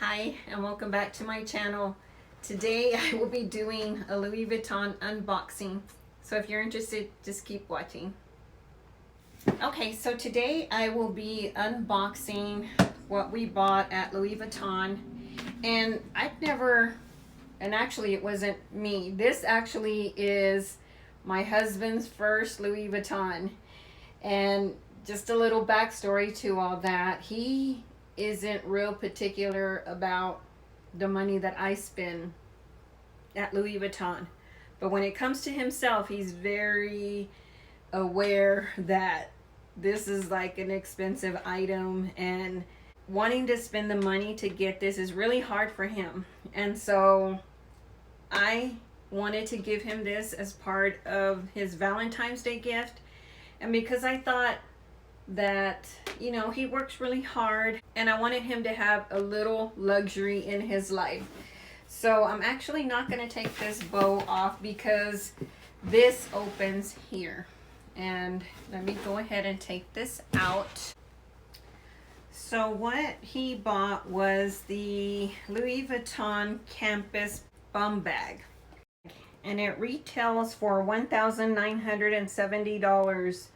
Hi and welcome back to my channel. Today I will be doing a Louis Vuitton unboxing. So if you're interested, just keep watching. Okay, so today I will be unboxing what we bought at Louis Vuitton. And actually it wasn't me. This actually is my husband's first Louis Vuitton. And just a little backstory to all that. He isn't real particular about the money that I spend at Louis Vuitton. But when it comes to himself, he's very aware that this is like an expensive item, and wanting to spend the money to get this is really hard for him. And so I wanted to give him this as part of his Valentine's Day gift. And because I thought that, you know, he works really hard and I wanted him to have a little luxury in his life. So I'm actually not going to take this bow off because this opens here. And let me go ahead and take this out. So what he bought was the Louis Vuitton Campus Bumbag. And it retails for $1,970.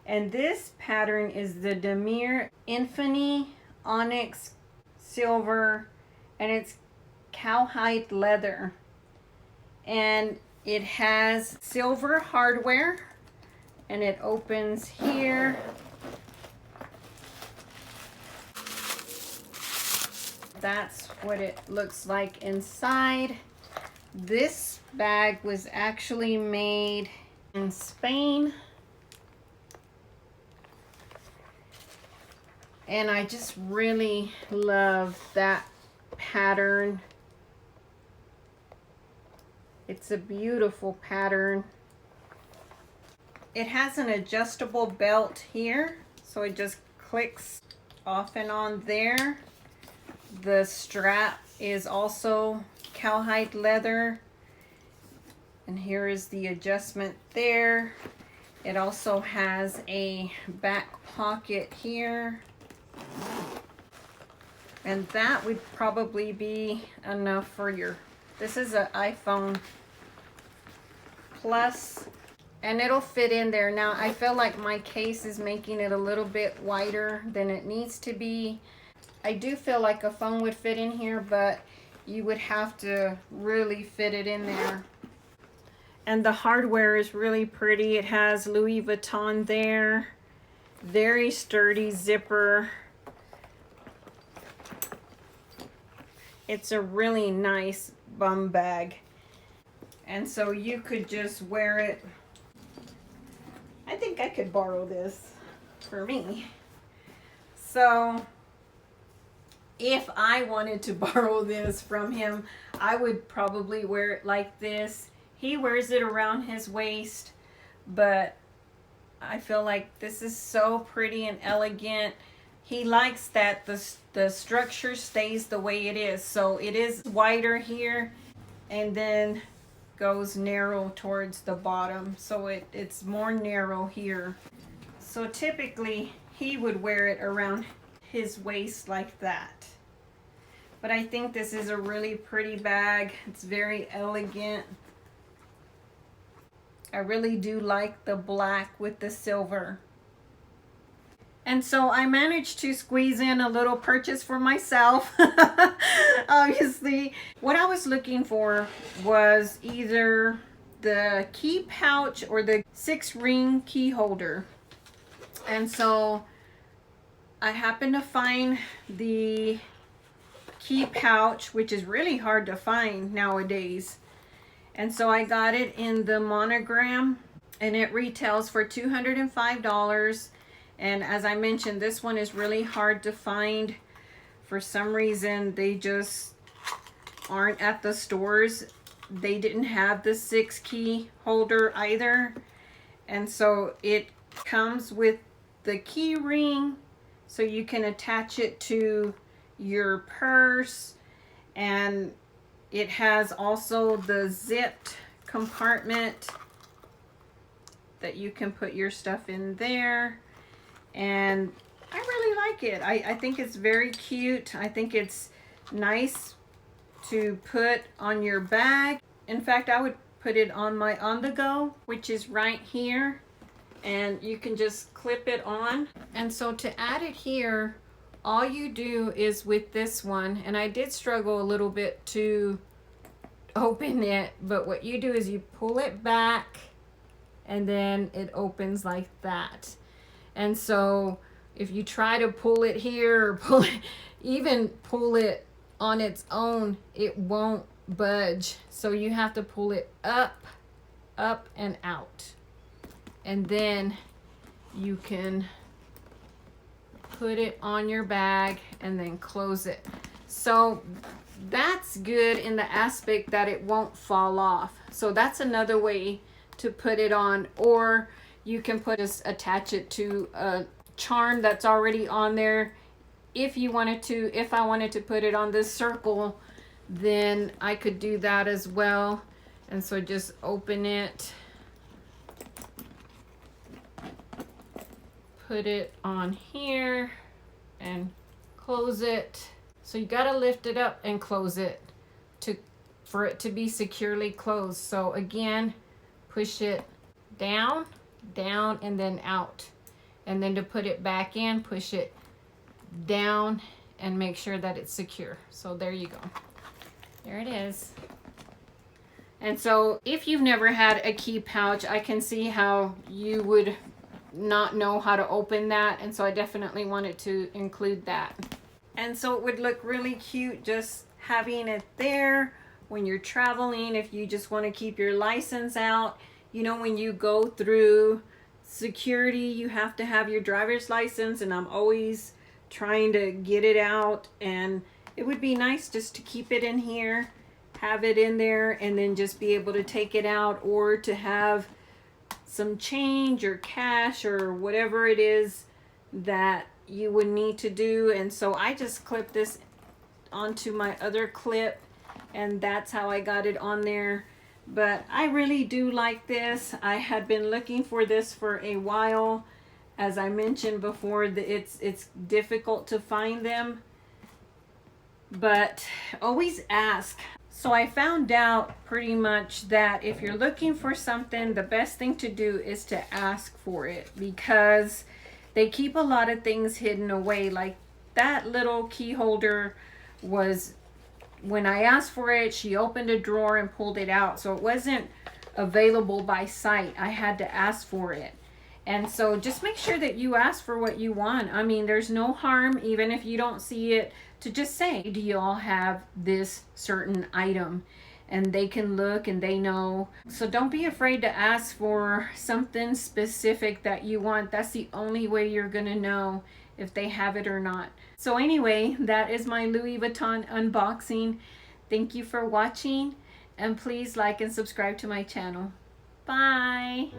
And this pattern is the Damier Infini Onyx Silver, and it's Cowhide-leather. And it has silver hardware, and it opens here. That's what it looks like inside. This bag was actually made in Spain. And I just really love that pattern. It's a beautiful pattern. It has an adjustable belt here, so it just clicks off and on there. The strap is also cowhide leather. And here is the adjustment there. It also has a back pocket here. And that would probably be enough for your, this is an iPhone Plus, and it'll fit in there. Now I feel like my case is making it a little bit wider than it needs to be. I do feel like a phone would fit in here, but you would have to really fit it in there. And the hardware is really pretty. It has Louis Vuitton there. Very sturdy zipper. It's a really nice bum bag. And so you could just wear it. I think I could borrow this for me. So if I wanted to borrow this from him, I would probably wear it like this. He wears it around his waist, but I feel like this is so pretty and elegant. He likes that the structure stays the way it is. So it is wider here and then goes narrow towards the bottom. So it's more narrow here. So typically he would wear it around his waist like that. But I think this is a really pretty bag. It's very elegant. I really do like the black with the silver. And so I managed to squeeze in a little purchase for myself. Obviously, what I was looking for was either the key pouch or the 6-ring key holder. And so I happened to find the key pouch, which is really hard to find nowadays. And so I got it in the Monogram, and it retails for $205. And as I mentioned, this one is really hard to find. For some reason, they just aren't at the stores. They didn't have the 6-key holder either. And so it comes with the key ring, so you can attach it to your purse. And it has also the zipped compartment that you can put your stuff in there. And I really like it. I think it's very cute. I think it's nice to put on your bag. In fact, I would put it on my on-the-go, which is right here, and you can just clip it on. And so to add it here, all you do is with this one, and I did struggle a little bit to open it, but what you do is you pull it back and then it opens like that. And so if you try to pull it here or pull it on its own, it won't budge. So you have to pull it up and out, and then you can put it on your bag and then close it. So that's good in the aspect that it won't fall off. So that's another way to put it on. Or you can just attach it to a charm that's already on there. If I wanted to put it on this circle, then I could do that as well. And so just open it, put it on here and close it. So you got to lift it up and close it for it to be securely closed. So again, push it down, and then out. And then to put it back in, push it down and make sure that it's secure. So there you go. There it is. And so if you've never had a key pouch, I can see how you would not know how to open that. And so I definitely wanted to include that. And so it would look really cute just having it there when you're traveling. If you just want to keep your license out, you know, when you go through security, you have to have your driver's license, and I'm always trying to get it out, and it would be nice just to keep it in here, have it in there, and then just be able to take it out, or to have some change or cash or whatever it is that you would need to do. And so I just clipped this onto my other clip, and that's how I got it on there. But I really do like this. I had been looking for this for a while. As I mentioned before, it's difficult to find them, but always ask. So I found out pretty much that if you're looking for something, the best thing to do is to ask for it, because they keep a lot of things hidden away. Like that little key holder was, when I asked for it, she opened a drawer and pulled it out. So it wasn't available by sight. I had to ask for it. And so just make sure that you ask for what you want. I mean, there's no harm, even if you don't see it, to just say, do you all have this certain item? And they can look and they know. So don't be afraid to ask for something specific that you want. That's the only way you're gonna know if they have it or not. So anyway, that is my Louis Vuitton unboxing. Thank you for watching, and please like and subscribe to my channel. Bye.